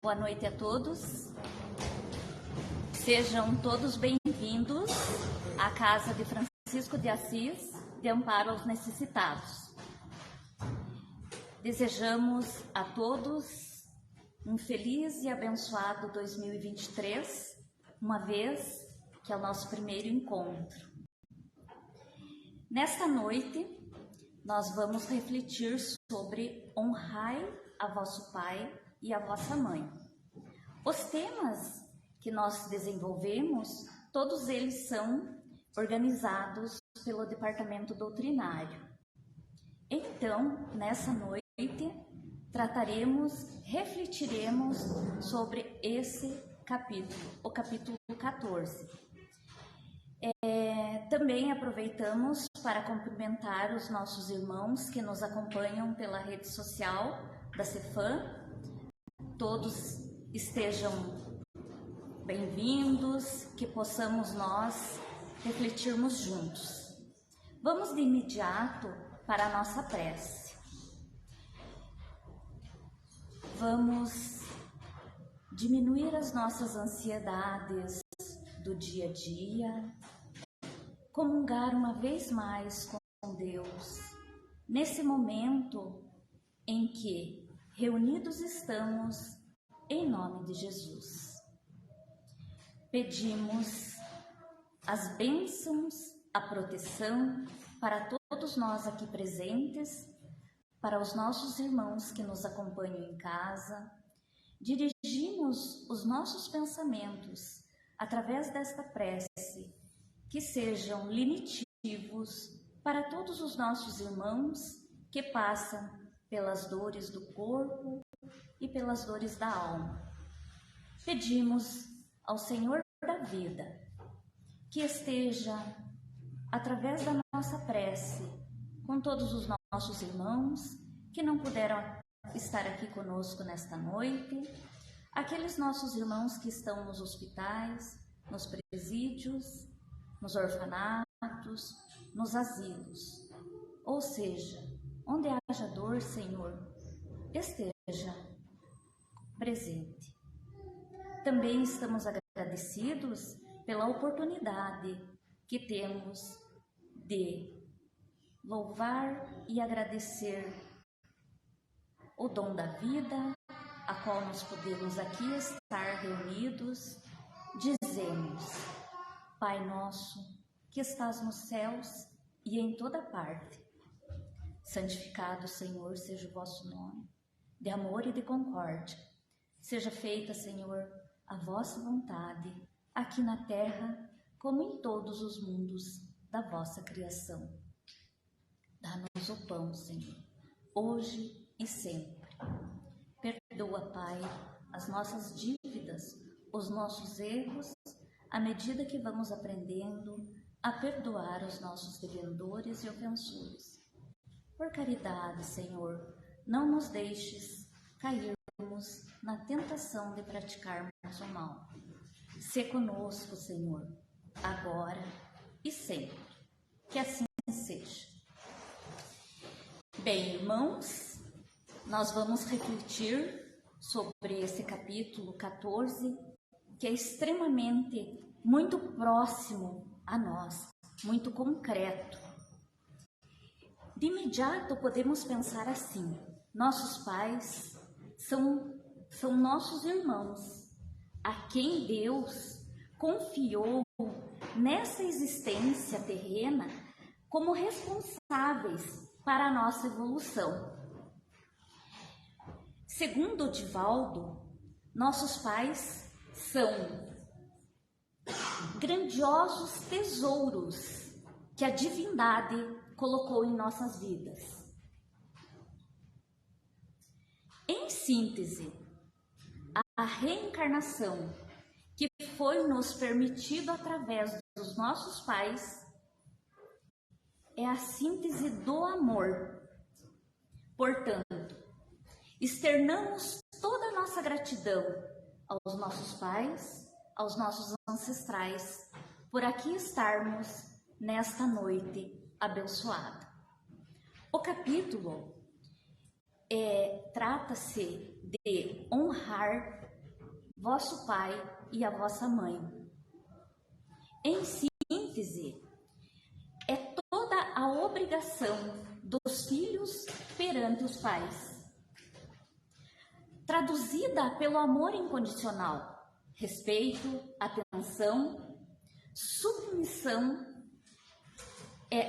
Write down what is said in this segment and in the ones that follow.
Boa noite a todos. Sejam todos bem-vindos à Casa de Francisco de Assis, de Amparo aos Necessitados. Desejamos a todos um feliz e abençoado 2023, uma vez que é o nosso primeiro encontro. Nesta noite, nós vamos refletir sobre honrai a vosso pai e a vossa mãe. Os temas que nós desenvolvemos, todos eles são organizados pelo Departamento Doutrinário. Então, nessa noite, refletiremos sobre esse capítulo, o capítulo 14. Também aproveitamos para cumprimentar os nossos irmãos que nos acompanham pela rede social da Cefam. Todos estejam bem-vindos, que possamos nós refletirmos juntos. Vamos de imediato para a nossa prece. Vamos diminuir as nossas ansiedades do dia a dia, comungar uma vez mais com Deus, nesse momento em que reunidos estamos em nome de Jesus. Pedimos as bênçãos, a proteção para todos nós aqui presentes, para os nossos irmãos que nos acompanham em casa. Dirigimos os nossos pensamentos através desta prece, que sejam lenitivos para todos os nossos irmãos que passam pelas dores do corpo e pelas dores da alma. Pedimos ao Senhor da vida que esteja, através da nossa prece, com todos os nossos irmãos que não puderam estar aqui conosco nesta noite, aqueles nossos irmãos que estão nos hospitais, nos presídios, nos orfanatos, nos asilos, ou seja, onde haja dor, Senhor, esteja presente. Também estamos agradecidos pela oportunidade que temos de louvar e agradecer o dom da vida, a qual nós podemos aqui estar reunidos. Dizemos: Pai nosso, que estás nos céus e em toda parte, santificado, Senhor, seja o vosso nome, de amor e de concórdia. Seja feita, Senhor, a vossa vontade, aqui na terra, como em todos os mundos da vossa criação. Dá-nos o pão, Senhor, hoje e sempre. Perdoa, Pai, as nossas dívidas, os nossos erros, à medida que vamos aprendendo a perdoar os nossos devedores e ofensores. Por caridade, Senhor, não nos deixes cairmos na tentação de praticarmos o mal. Sê conosco, Senhor, agora e sempre. Que assim seja. Bem, irmãos, nós vamos refletir sobre esse capítulo 14, que é extremamente muito próximo a nós, muito concreto. De imediato podemos pensar assim: nossos pais são nossos irmãos, a quem Deus confiou nessa existência terrena como responsáveis para a nossa evolução. Segundo Divaldo, nossos pais são grandiosos tesouros que a divindade colocou em nossas vidas. Em síntese, a reencarnação que foi nos permitido através dos nossos pais é a síntese do amor. Portanto, externamos toda a nossa gratidão aos nossos pais, aos nossos ancestrais, por aqui estarmos nesta noite abençoada. O capítulo trata-se de honrar vosso pai e a vossa mãe. Em síntese, é toda a obrigação dos filhos perante os pais, traduzida pelo amor incondicional, respeito, atenção, submissão,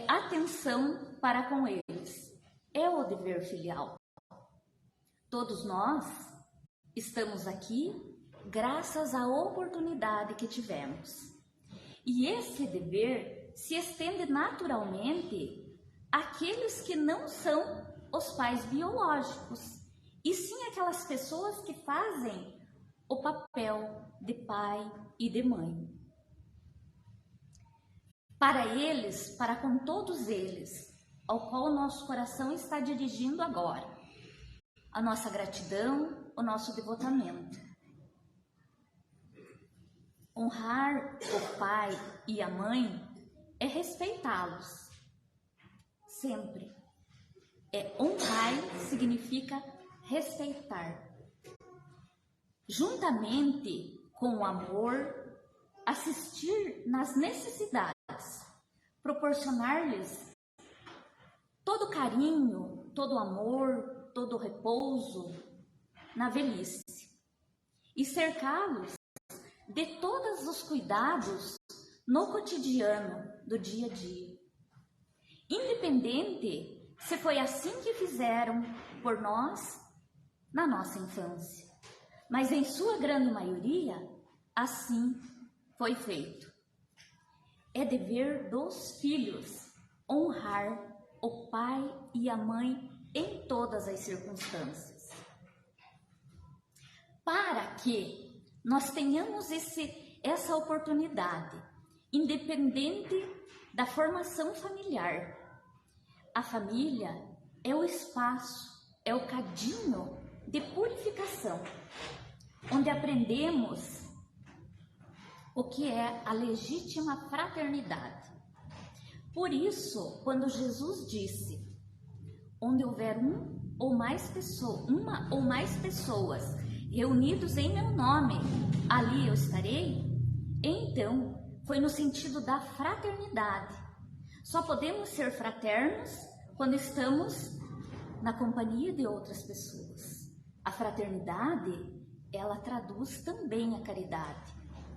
atenção para com eles. É o dever filial. Todos nós estamos aqui graças à oportunidade que tivemos. E esse dever se estende naturalmente àqueles que não são os pais biológicos, e sim aquelas pessoas que fazem o papel de pai e de mãe. Para eles, para com todos eles, ao qual o nosso coração está dirigindo agora, a nossa gratidão, o nosso devotamento. Honrar o pai e a mãe é respeitá-los, sempre. Honrar significa respeitar. Juntamente com o amor, assistir nas necessidades, proporcionar-lhes todo carinho, todo amor, todo repouso na velhice e cercá-los de todos os cuidados no cotidiano do dia a dia. Independente se foi assim que fizeram por nós na nossa infância, mas em sua grande maioria, assim foi feito. É dever dos filhos honrar o pai e a mãe em todas as circunstâncias. Para que nós tenhamos essa oportunidade, independente da formação familiar. A família é o espaço, é o cadinho de purificação, onde aprendemos o que é a legítima fraternidade. Por isso, quando Jesus disse, onde houver uma ou mais pessoas reunidos em meu nome, ali eu estarei, então foi no sentido da fraternidade. Só podemos ser fraternos quando estamos na companhia de outras pessoas. A fraternidade, ela traduz também a caridade,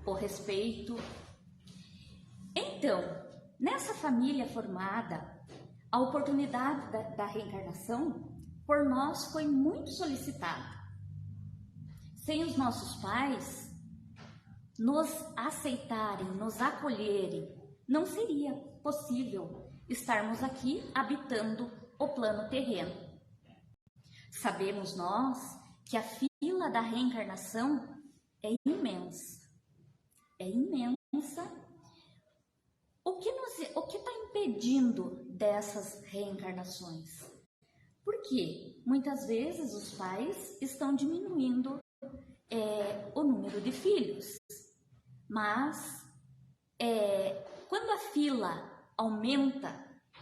o respeito. Então, nessa família formada, a oportunidade da reencarnação por nós foi muito solicitada. Sem os nossos pais nos aceitarem, nos acolherem, não seria possível estarmos aqui habitando o plano terreno. Sabemos nós que a fila da reencarnação é imensa. É imensa. O que está impedindo dessas reencarnações? Porque muitas vezes os pais estão diminuindo o número de filhos, mas quando a fila aumenta,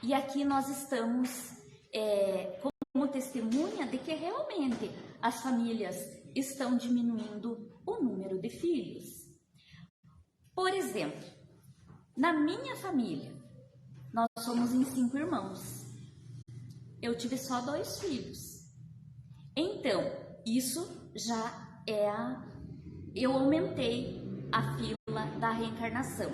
e aqui nós estamos como testemunha de que realmente as famílias estão diminuindo o número de filhos. Por exemplo, na minha família, nós somos em 5 irmãos. Eu tive só 2 filhos. Então, isso já eu aumentei a fila da reencarnação.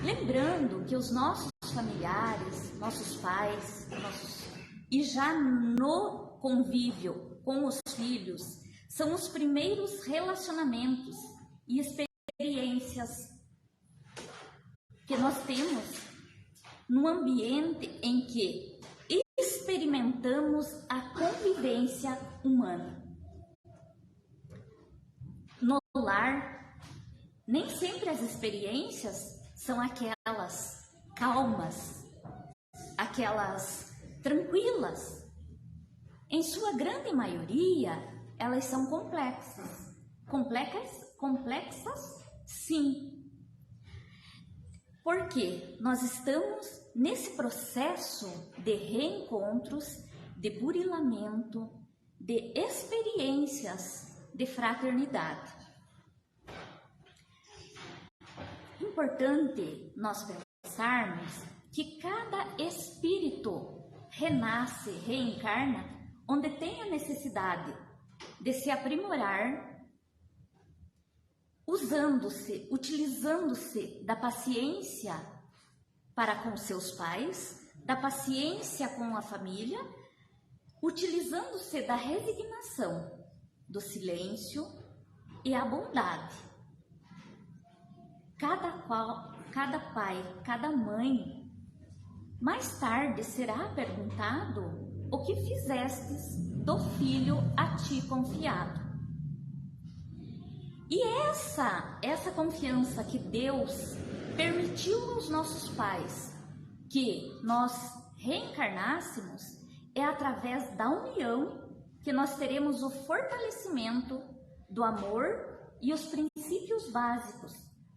Lembrando que os nossos familiares, nossos pais, e já no convívio com os filhos, são os primeiros relacionamentos e experiências que nós temos no ambiente em que experimentamos a convivência humana. No lar, nem sempre as experiências são aquelas calmas, aquelas tranquilas. Em sua grande maioria, elas são complexas. Complexas, sim. Porque nós estamos nesse processo de reencontros, de burilamento, de experiências de fraternidade. Importante nós pensarmos que cada espírito renasce, reencarna, onde tem a necessidade de se aprimorar, utilizando-se da paciência para com seus pais, da paciência com a família, utilizando-se da resignação, do silêncio e a bondade. Cada pai, cada mãe, mais tarde será perguntado o que fizestes do filho a ti confiado. E essa confiança que Deus permitiu aos nossos pais que nós reencarnássemos é através da união que nós teremos o fortalecimento do amor e os princípios básicos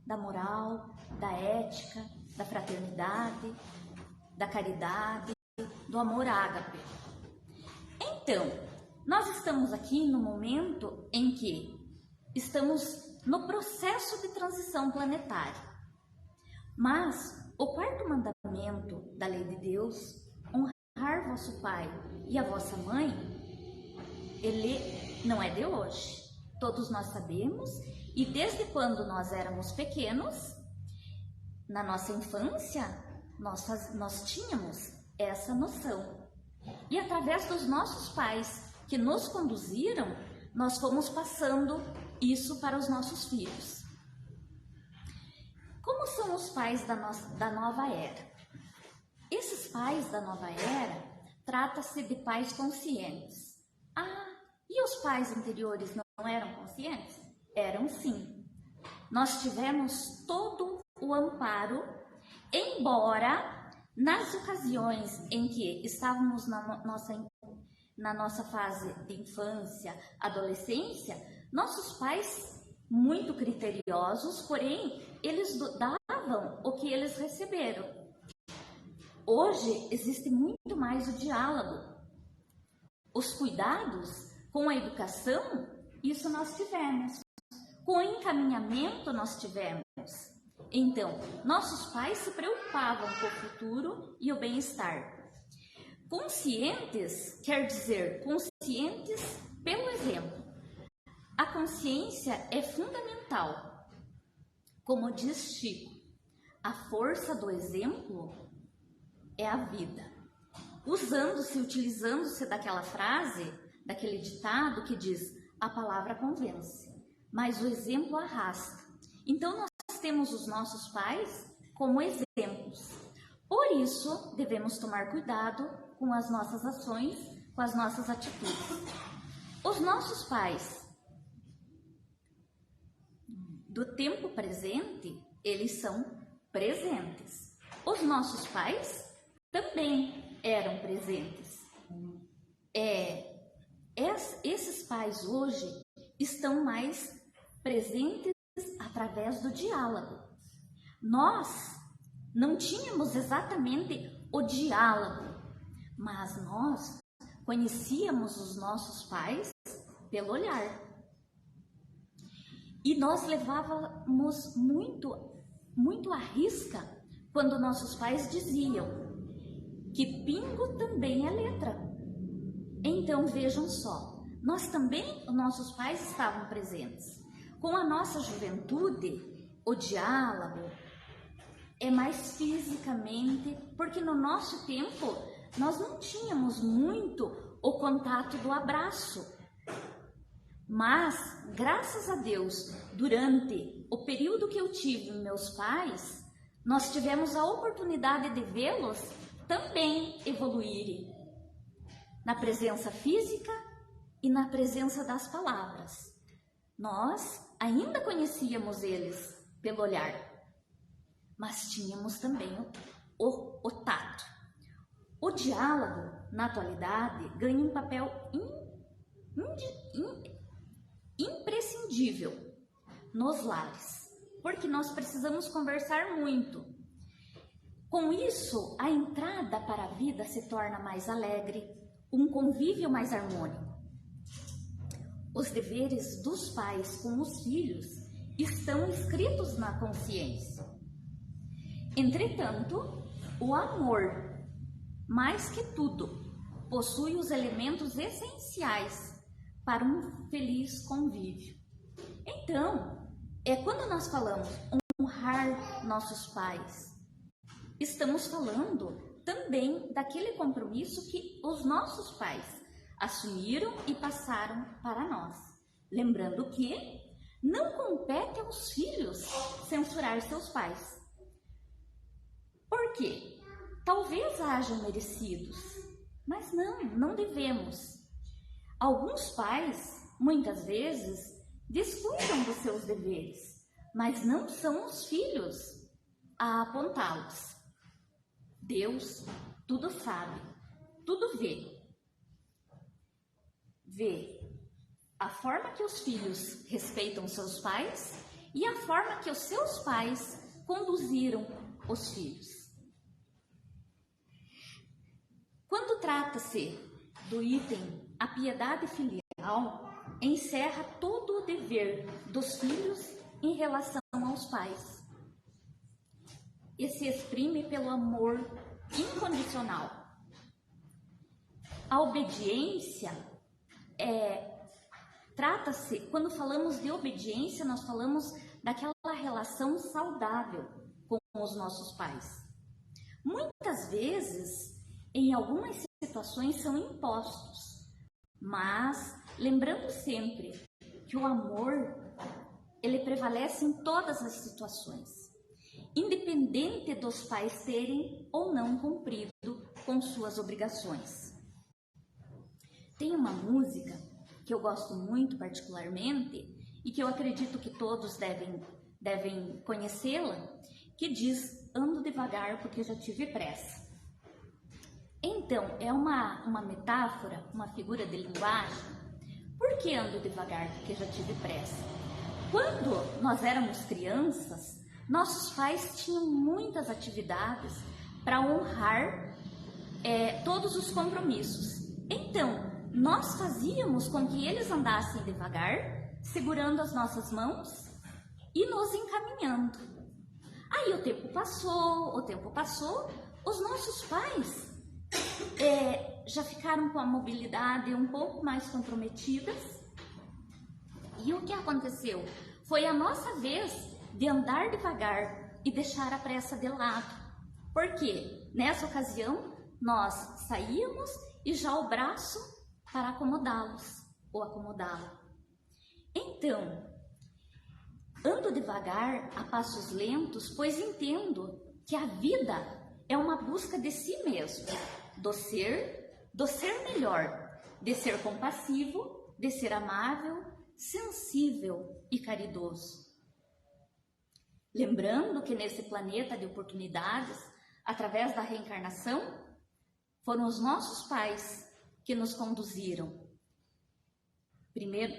da moral, da ética, da fraternidade, da caridade, do amor ágape. Então, nós estamos aqui no momento em que estamos no processo de transição planetária. Mas o quarto mandamento da lei de Deus, honrar vosso pai e a vossa mãe, ele não é de hoje. Todos nós sabemos, e desde quando nós éramos pequenos, na nossa infância, nós tínhamos essa noção. E através dos nossos pais que nos conduziram, nós fomos passando isso para os nossos filhos. Como são os pais da nova era? Esses pais da nova era, trata-se de pais conscientes. E os pais anteriores não eram conscientes? Eram sim. Nós tivemos todo o amparo, embora nas ocasiões em que estávamos na nossa fase de infância, adolescência, nossos pais, muito criteriosos, porém, eles davam o que eles receberam. Hoje, existe muito mais o diálogo. Os cuidados com a educação, isso nós tivemos. Com o encaminhamento, nós tivemos. Então, nossos pais se preocupavam com o futuro e o bem-estar. Conscientes quer dizer conscientes pelo exemplo. A consciência é fundamental. Como diz Chico, a força do exemplo é a vida. Utilizando-se daquela frase, daquele ditado que diz: a palavra convence, mas o exemplo arrasta. Então, nós temos os nossos pais como exemplos. Por isso, devemos tomar cuidado com as nossas ações, com as nossas atitudes. Os nossos pais do tempo presente, eles são presentes. Os nossos pais também eram presentes. Esses pais hoje estão mais presentes através do diálogo. Nós não tínhamos exatamente o diálogo, mas nós conhecíamos os nossos pais pelo olhar. E nós levávamos muito à risca quando nossos pais diziam que pingo também é letra. Então vejam só, os nossos pais estavam presentes. Com a nossa juventude, o diálogo é mais fisicamente, porque no nosso tempo nós não tínhamos muito o contato do abraço. Mas, graças a Deus, durante o período que eu tive meus pais, nós tivemos a oportunidade de vê-los também evoluírem na presença física e na presença das palavras. Nós ainda conhecíamos eles pelo olhar, mas tínhamos também o tato. O diálogo, na atualidade, ganha um papel imprescindível nos lares, porque nós precisamos conversar muito. Com isso, a entrada para a vida se torna mais alegre, um convívio mais harmônico. os deveres dos pais com os filhos estão escritos na consciência. Entretanto, o amor, mais que tudo, possui os elementos essenciais para um feliz convívio. Então, quando nós falamos honrar nossos pais, estamos falando também daquele compromisso que os nossos pais assumiram e passaram para nós. Lembrando que não compete aos filhos censurar seus pais. Por quê? Talvez hajam merecidos, mas não devemos. Alguns pais, muitas vezes, descuidam dos seus deveres, mas não são os filhos a apontá-los. Deus tudo sabe, tudo vê. Vê a forma que os filhos respeitam seus pais e a forma que os seus pais conduziram os filhos. Quando trata-se do item a piedade filial, encerra todo o dever dos filhos em relação aos pais e se exprime pelo amor incondicional. A obediência trata-se, quando falamos de obediência, nós falamos daquela relação saudável com os nossos pais. Muitas vezes, em algumas situações, são impostos, mas lembrando sempre que o amor, ele prevalece em todas as situações, independente dos pais terem ou não cumprido com suas obrigações. Tem uma música que eu gosto muito particularmente e que eu acredito que todos devem conhecê-la, que diz: ando devagar porque já tive pressa. Então, é uma metáfora, uma figura de linguagem. Por que ando devagar? Porque já tive pressa. Quando nós éramos crianças, nossos pais tinham muitas atividades para honrar todos os compromissos. Então, nós fazíamos com que eles andassem devagar, segurando as nossas mãos e nos encaminhando. Aí o tempo passou, os nossos pais já ficaram com a mobilidade um pouco mais comprometidas. E o que aconteceu? Foi a nossa vez de andar devagar e deixar a pressa de lado. Porque nessa ocasião nós saíamos e já o braço para acomodá-los ou acomodá-la. Então, ando devagar a passos lentos, pois entendo que a vida é uma busca de si mesmo, do ser melhor, de ser compassivo, de ser amável, sensível e caridoso. Lembrando que nesse planeta de oportunidades, através da reencarnação, foram os nossos pais que nos conduziram.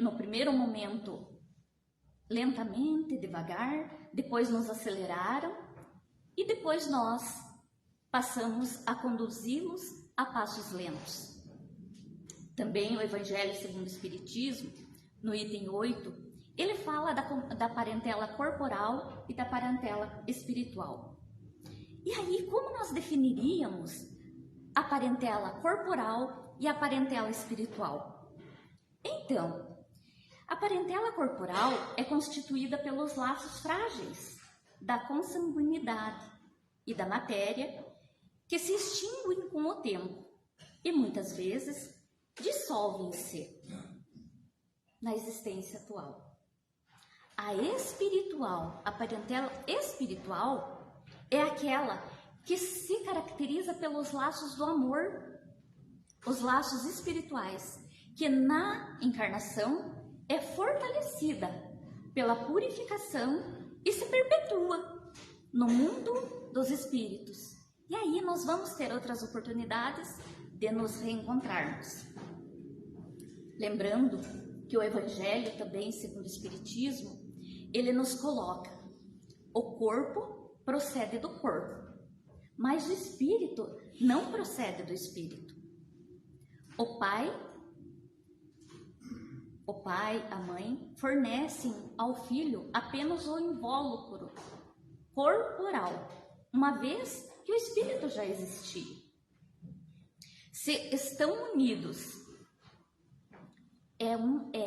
No primeiro momento, lentamente, devagar, depois nos aceleraram e depois nós passamos a conduzi-los a passos lentos. Também o Evangelho segundo o Espiritismo, no item 8, ele fala da parentela corporal e da parentela espiritual. E aí, como nós definiríamos a parentela corporal e a parentela espiritual? Então, a parentela corporal é constituída pelos laços frágeis da consanguinidade e da matéria que se extinguem com o tempo e muitas vezes dissolvem-se na existência atual. A parentela espiritual é aquela que se caracteriza pelos laços do amor, os laços espirituais, que na encarnação é fortalecida pela purificação e se perpetua no mundo dos espíritos. E aí nós vamos ter outras oportunidades de nos reencontrarmos. Lembrando que o Evangelho também, segundo o Espiritismo, ele nos coloca: o corpo procede do corpo, mas o espírito não procede do espírito. O pai o pai, a mãe, fornecem ao filho apenas o invólucro corporal, uma vez que o espírito já existia. Se estão unidos, é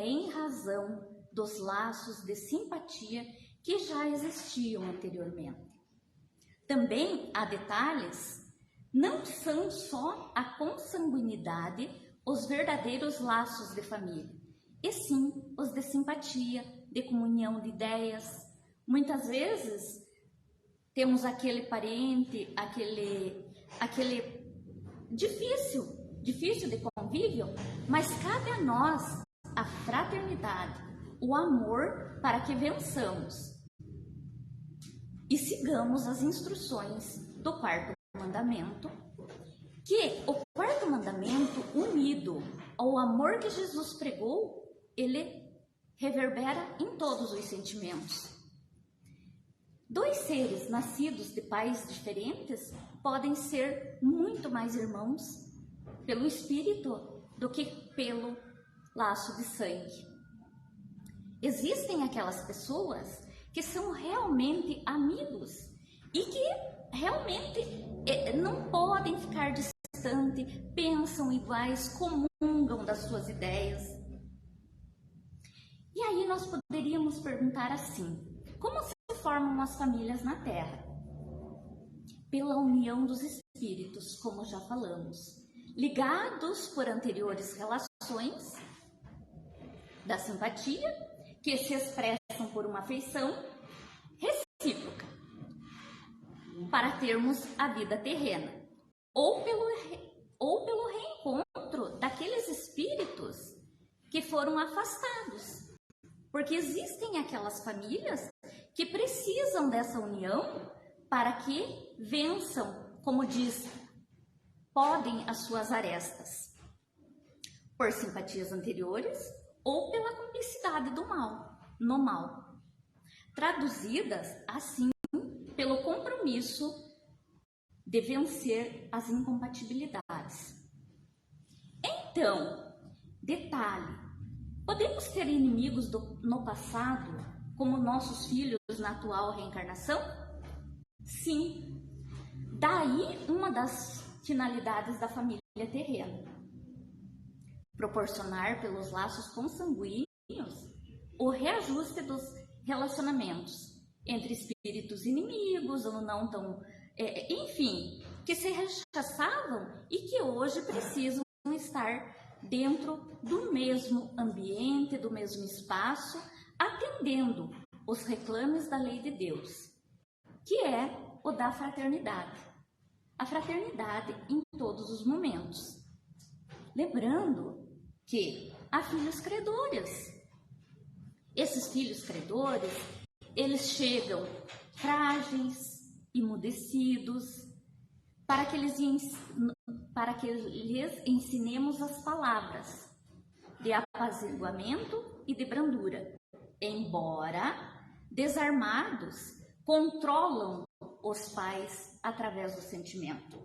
em razão dos laços de simpatia que já existiam anteriormente. Também há detalhes, não são só a consanguinidade os verdadeiros laços de família, e sim os de simpatia, de comunhão de ideias. Muitas vezes temos aquele parente, aquele difícil de convívio, mas cabe a nós a fraternidade, o amor para que vençamos e sigamos as instruções do quarto mandamento, que o quarto mandamento, unido ao amor que Jesus pregou, ele reverbera em todos os sentimentos. Dois seres nascidos de pais diferentes podem ser muito mais irmãos pelo espírito do que pelo laço de sangue. Existem aquelas pessoas que são realmente amigos e que realmente não podem ficar distantes, pensam iguais, comungam das suas ideias. E aí nós poderíamos perguntar assim: como se formam as famílias na Terra? Pela união dos espíritos, como já falamos, ligados por anteriores relações da simpatia, que se expressam por uma afeição recíproca, para termos a vida terrena, ou pelo reencontro daqueles espíritos que foram afastados. Porque existem aquelas famílias que precisam dessa união para que vençam, como diz, podem as suas arestas, por simpatias anteriores ou pela cumplicidade no mal. Traduzidas assim, pelo compromisso de vencer as incompatibilidades. Então, detalhe, podemos ter inimigos no passado, como nossos filhos na atual reencarnação? Sim. Daí uma das finalidades da família terrena: proporcionar pelos laços consanguíneos o reajuste dos relacionamentos entre espíritos inimigos ou não tão, enfim, que se rechaçavam e que hoje precisam estar dentro do mesmo ambiente, do mesmo espaço, atendendo os reclames da lei de Deus, que é o da fraternidade. A fraternidade em todos os momentos. Lembrando que há filhos credores. Esses filhos credores, eles chegam frágeis, emudecidos, para que lhes ensinemos as palavras de apaziguamento e de brandura. Embora desarmados, controlam os pais através do sentimento.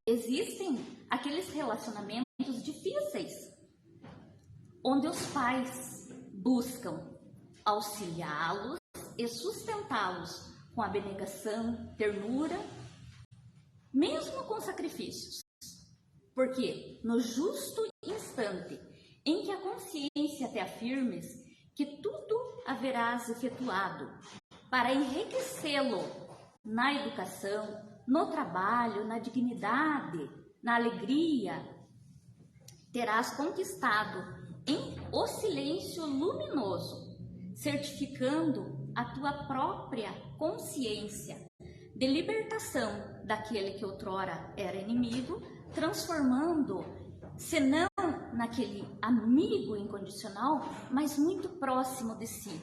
Existem aqueles relacionamentos difíceis, onde os pais buscam auxiliá-los e sustentá-los com abnegação, ternura, mesmo com sacrifícios. Porque no justo instante em que a consciência te afirmes que tudo haverás efetuado para enriquecê-lo na educação, no trabalho, na dignidade, na alegria, terás conquistado o silêncio luminoso, certificando a tua própria consciência de libertação daquele que outrora era inimigo, transformando, se não naquele amigo incondicional, mas muito próximo de si.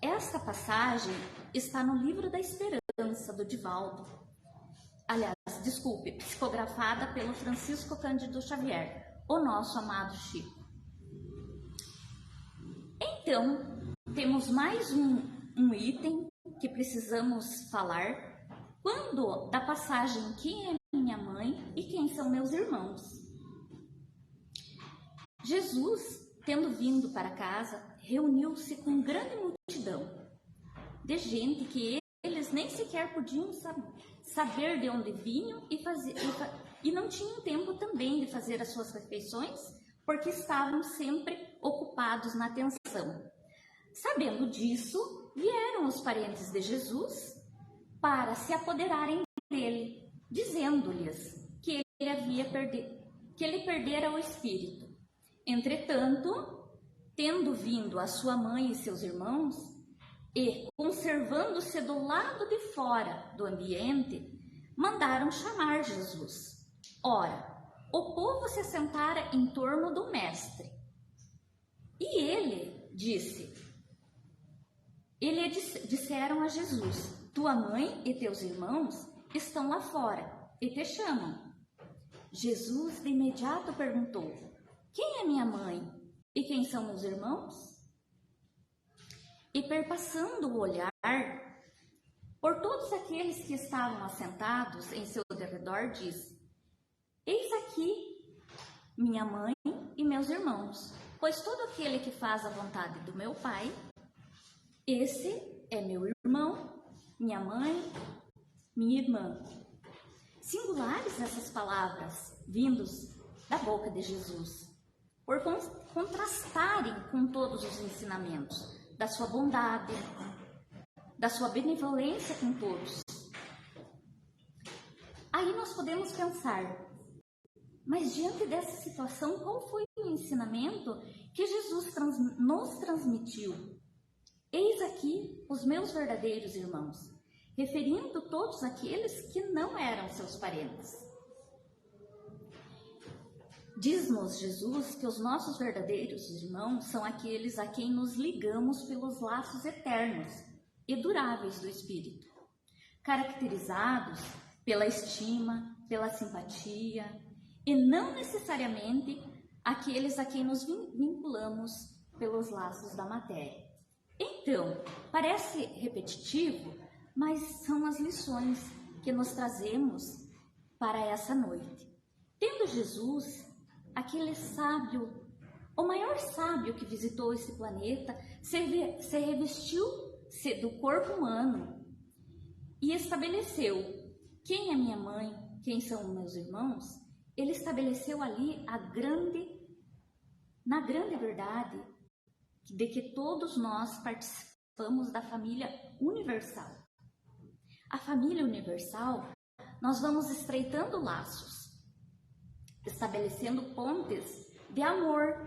Esta passagem está no Livro da Esperança, do Divaldo. Psicografada pelo Francisco Cândido Xavier, o nosso amado Chico. Então, temos mais um item que precisamos falar, quando da passagem quem é minha mãe e quem são meus irmãos. Jesus, tendo vindo para casa, reuniu-se com grande multidão de gente que eles nem sequer podiam saber de onde vinham e não tinham tempo também de fazer as suas refeições, porque estavam sempre ocupados na atenção. Sabendo disso, vieram os parentes de Jesus para se apoderarem dele, dizendo-lhes que ele perdera o espírito. Entretanto, tendo vindo a sua mãe e seus irmãos, e conservando-se do lado de fora do ambiente, mandaram chamar Jesus. Ora, o povo se assentara em torno do mestre. E disseram a Jesus: tua mãe e teus irmãos estão lá fora e te chamam. Jesus de imediato perguntou: quem é minha mãe e quem são meus irmãos? E perpassando o olhar por todos aqueles que estavam assentados em seu derredor, disse: eis aqui minha mãe e meus irmãos, pois todo aquele que faz a vontade do meu Pai, esse é meu irmão, minha mãe, minha irmã. Singulares essas palavras vindos da boca de Jesus, por contrastarem com todos os ensinamentos da sua bondade, da sua benevolência com todos. Aí nós podemos pensar, mas diante dessa situação, qual foi o ensinamento que Jesus nos transmitiu? Eis aqui os meus verdadeiros irmãos, referindo todos aqueles que não eram seus parentes. Diz-nos Jesus que os nossos verdadeiros irmãos são aqueles a quem nos ligamos pelos laços eternos e duráveis do Espírito, caracterizados pela estima, pela simpatia, e não necessariamente aqueles a quem nos vinculamos pelos laços da matéria. Então, parece repetitivo, mas são as lições que nos trazemos para essa noite. Tendo Jesus, aquele sábio, o maior sábio que visitou esse planeta, se revestiu-se do corpo humano e estabeleceu quem é minha mãe, quem são meus irmãos. Ele estabeleceu ali na grande verdade de que todos nós participamos da família universal. A família universal, nós vamos estreitando laços, estabelecendo pontes de amor,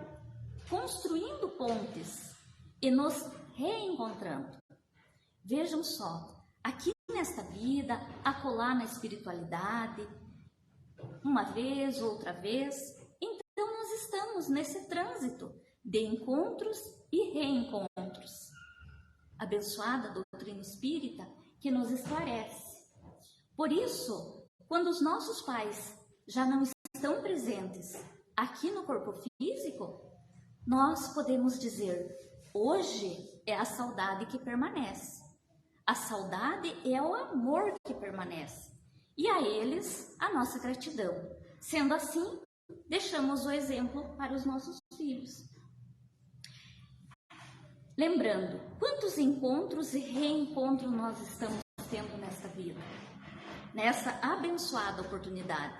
construindo pontes e nos reencontrando. Vejam só, aqui nesta vida, acolá na espiritualidade, uma vez, outra vez, então nós estamos nesse trânsito de encontros e reencontros. Abençoada doutrina espírita que nos esclarece. Por isso, quando os nossos pais já não estão presentes aqui no corpo físico, nós podemos dizer: hoje é a saudade que permanece. A saudade é o amor que permanece. E a eles, a nossa gratidão. Sendo assim, deixamos o exemplo para os nossos filhos. Lembrando, quantos encontros e reencontros nós estamos tendo nesta vida, nessa abençoada oportunidade.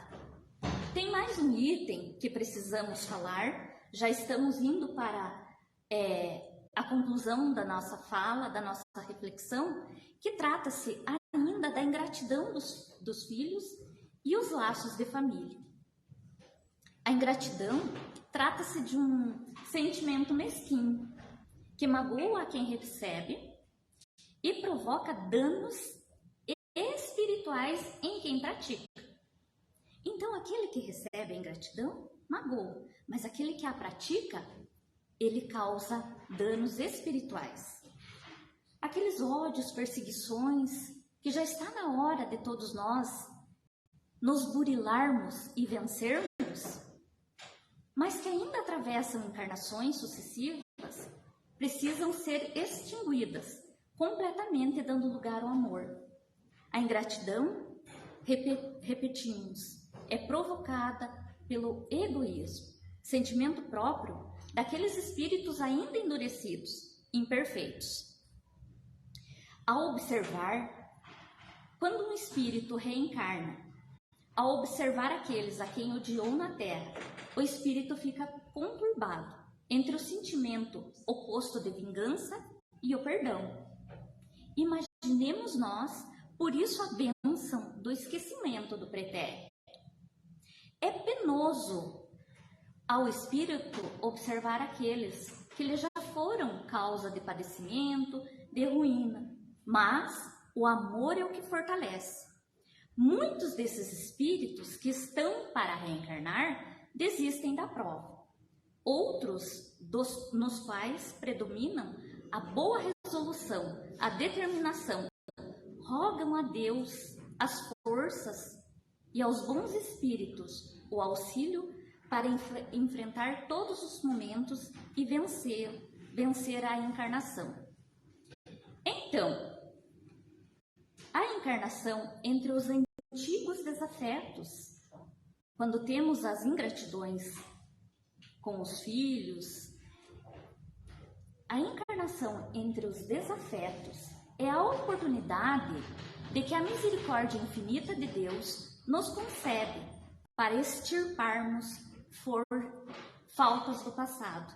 Tem mais um item que precisamos falar, já estamos indo para a conclusão da nossa fala, da nossa reflexão, que trata-se ainda da ingratidão dos filhos e os laços de família. A ingratidão trata-se de um sentimento mesquinho, que magoa quem recebe e provoca danos espirituais em quem pratica. Então, aquele que recebe a ingratidão, magoa, mas aquele que a pratica, ele causa danos espirituais. Aqueles ódios, perseguições, que já está na hora de todos nós nos burilarmos e vencermos, mas que ainda atravessam encarnações sucessivas, precisam ser extinguidas, completamente dando lugar ao amor. A ingratidão, repetimos, é provocada pelo egoísmo, sentimento próprio daqueles espíritos ainda endurecidos, imperfeitos. Ao observar, quando um espírito reencarna, ao observar aqueles a quem odiou na Terra, o espírito fica conturbado entre o sentimento oposto de vingança e o perdão. Imaginemos nós, por isso, a bênção do esquecimento do pretérito. É penoso ao espírito observar aqueles que lhe já foram causa de padecimento, de ruína, mas o amor é o que fortalece. Muitos desses espíritos que estão para reencarnar desistem da prova. Outros, nos quais predominam a boa resolução, a determinação, rogam a Deus as forças e aos bons espíritos o auxílio para enfrentar todos os momentos e vencer a encarnação. Então, a encarnação entre os antigos desafetos, quando temos as ingratidões com os filhos, a encarnação entre os desafetos é a oportunidade de que a misericórdia infinita de Deus nos concede para extirparmos faltas do passado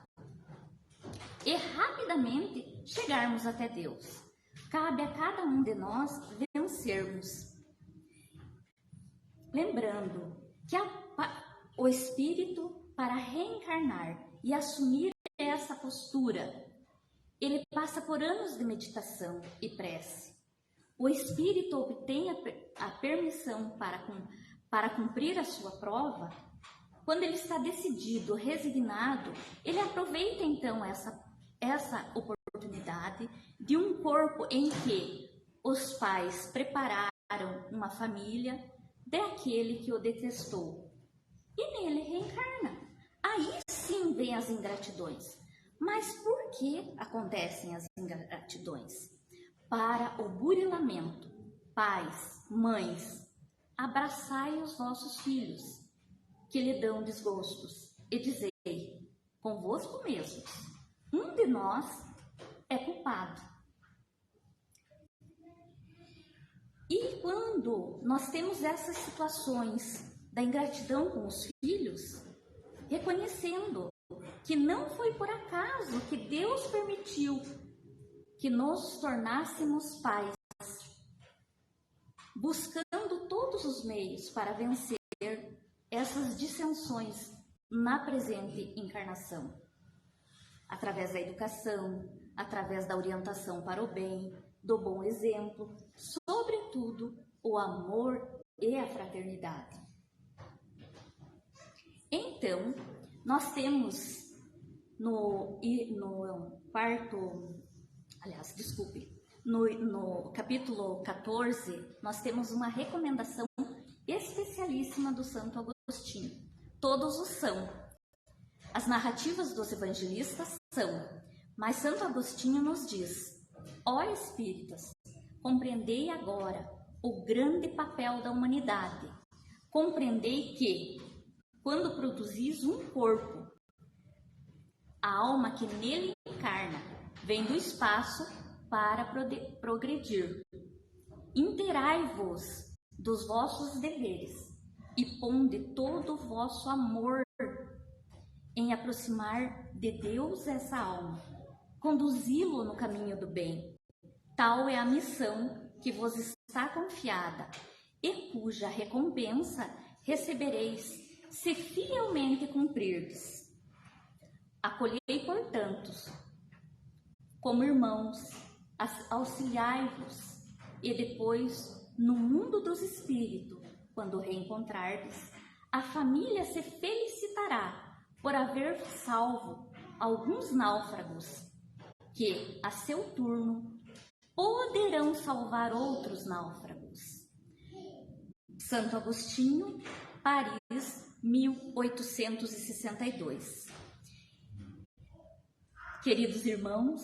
e rapidamente chegarmos até Deus. Cabe a cada um de nós vencermos. Lembrando que o espírito, para reencarnar e assumir essa postura, ele passa por anos de meditação e prece. O espírito obtém a permissão para cumprir a sua prova. Quando ele está decidido, resignado, ele aproveita então essa oportunidade de um corpo em que os pais prepararam uma família daquele que o detestou. E nele reencarna. Aí sim vem as ingratidões. Mas por que acontecem as ingratidões? Para o burilamento. Pais, mães, abraçai os vossos filhos, que lhe dão desgostos, e dizei, convosco mesmos, um de nós é culpado. E quando nós temos essas situações da ingratidão com os filhos, reconhecendo que não foi por acaso que Deus permitiu que nos tornássemos pais, buscando todos os meios para vencer essas dissensões na presente encarnação, através da educação, através da orientação para o bem, do bom exemplo, sobretudo o amor e a fraternidade. Então, nós temos no capítulo 14, nós temos uma recomendação especialíssima do Santo Agostinho. Todos o são. As narrativas dos evangelistas são, mas Santo Agostinho nos diz: ó espíritas, compreendei agora o grande papel da humanidade. Compreendei que, quando produzis um corpo, a alma que nele encarna vem do espaço para progredir. Inteirai-vos dos vossos deveres e ponde todo o vosso amor em aproximar de Deus essa alma, conduzi-lo no caminho do bem. Tal é a missão que vos está confiada e cuja recompensa recebereis se fielmente cumprirdes. Acolhei, portanto, como irmãos, auxiliai-vos, e depois, no mundo dos espíritos, quando reencontrardes, a família se felicitará por haver salvo alguns náufragos, que, a seu turno, poderão salvar outros náufragos. Santo Agostinho, Paris, 1862. Queridos irmãos,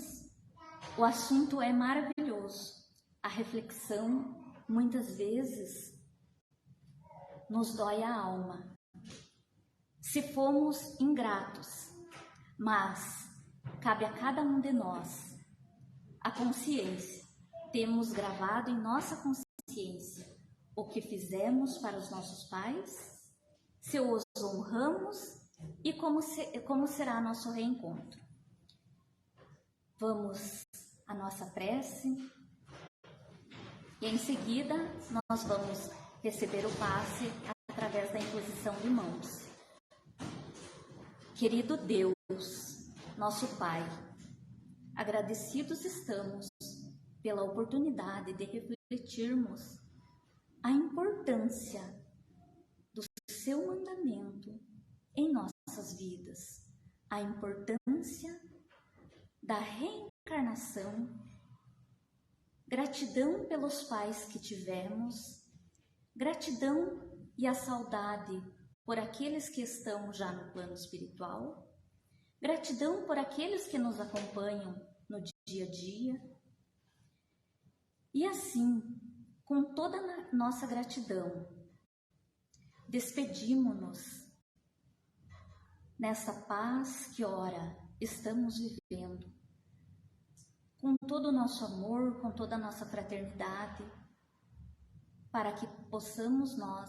o assunto é maravilhoso. A reflexão, muitas vezes, nos dói a alma. Se fomos ingratos, mas cabe a cada um de nós a consciência. Temos gravado em nossa consciência o que fizemos para os nossos pais, se os honramos e como será nosso reencontro. Vamos à nossa prece e em seguida nós vamos receber o passe através da imposição de mãos. Querido Deus, nosso Pai, agradecidos estamos pela oportunidade de refletirmos a importância do seu mandamento em nossas vidas, a importância da reencarnação, gratidão pelos pais que tivemos, gratidão e a saudade por aqueles que estão já no plano espiritual, gratidão por aqueles que nos acompanham no dia a dia. E assim, com toda a nossa gratidão, despedimos-nos nessa paz que ora estamos vivendo, com todo o nosso amor, com toda a nossa fraternidade, para que possamos nós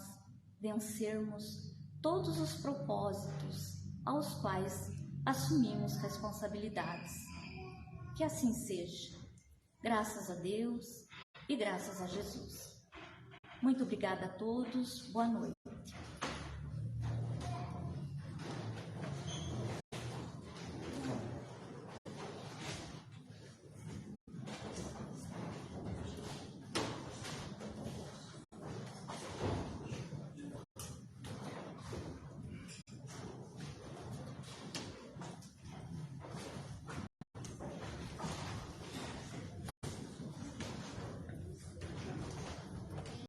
vencermos todos os propósitos aos quais assumimos responsabilidades. Que assim seja. Graças a Deus e graças a Jesus. Muito obrigada a todos. Boa noite.